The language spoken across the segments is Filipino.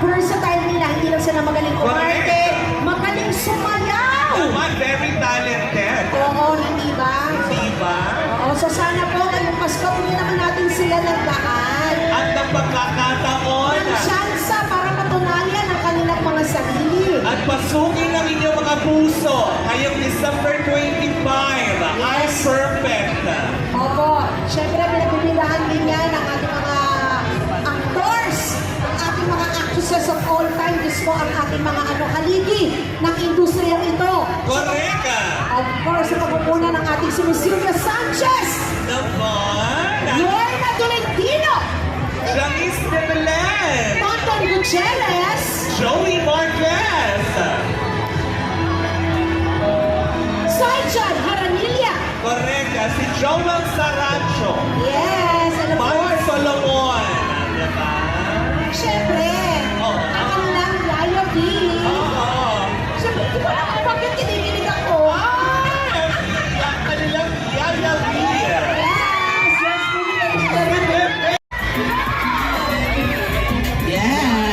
versatile nila. Hindi lang sila magaling kumarte, magaling sumayaw. Naman, very talented. Oo, hindi ba? Diba? Oo, so sana po ngayong Pasko, hindi naman natin sila nagdaan. At ang pagkakataon. Ang tsansa para patunayan ang kanilang mga sarili. At pasukin ang inyong mga puso ngayong December 25. I'm perfect. Opo, syempre pinagbibirahan din yan ang ating mga actors, ang ating mga actresses of all time. Diyos po ang ating mga haligi ng industriya ito. Correct. Of course, sa pagpupuna ng ating si Miss Silvia Sanchez, Naman. Lorna Tolentino, Janice de Belen. Tonton Gutierrez, Joey Marquez. Saichan Haranilla. Correct. Si Joel Saracho. Yes, and of Mike course, Solomon. Diba? syempre, Oh. ang kanilang Yaya B. Oo. Syempre, di ba naman bakit kinikilig ako? Ang kanilang Yaya B. Yes, Yes.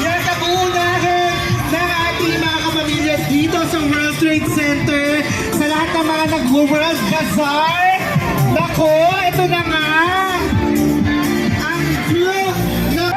Yan ang uunahin ng ating mga kapamilya dito sa World Trade Center. Sa lahat ng mga nag-World Bazaar. Nako, ito na nga. Ang view na...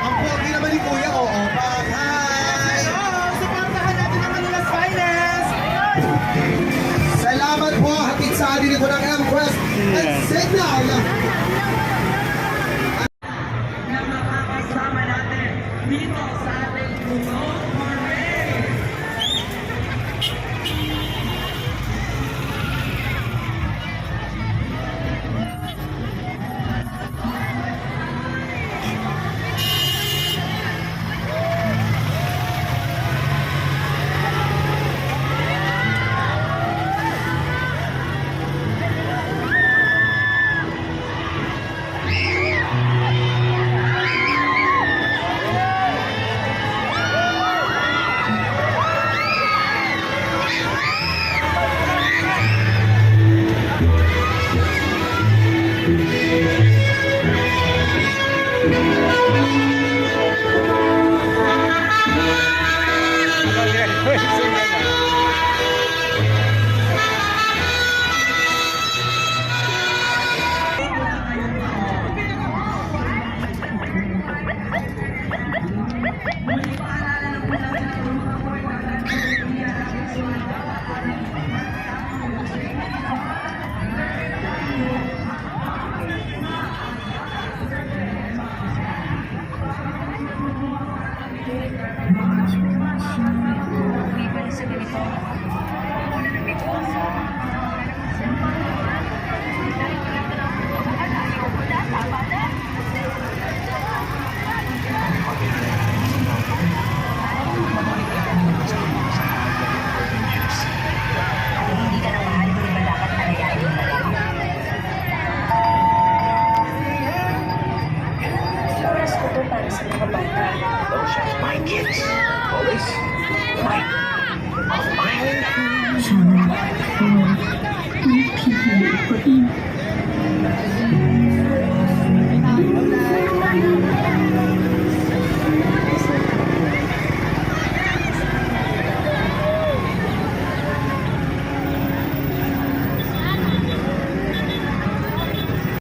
Ang pogi naman ni Kuya, oo. Hi! Supportahan natin ang Manila's Finest! Salamat po, hatid sa atin ko ng M-Quest and Signal! Na makakasama natin dito sa ating Luzon Parade!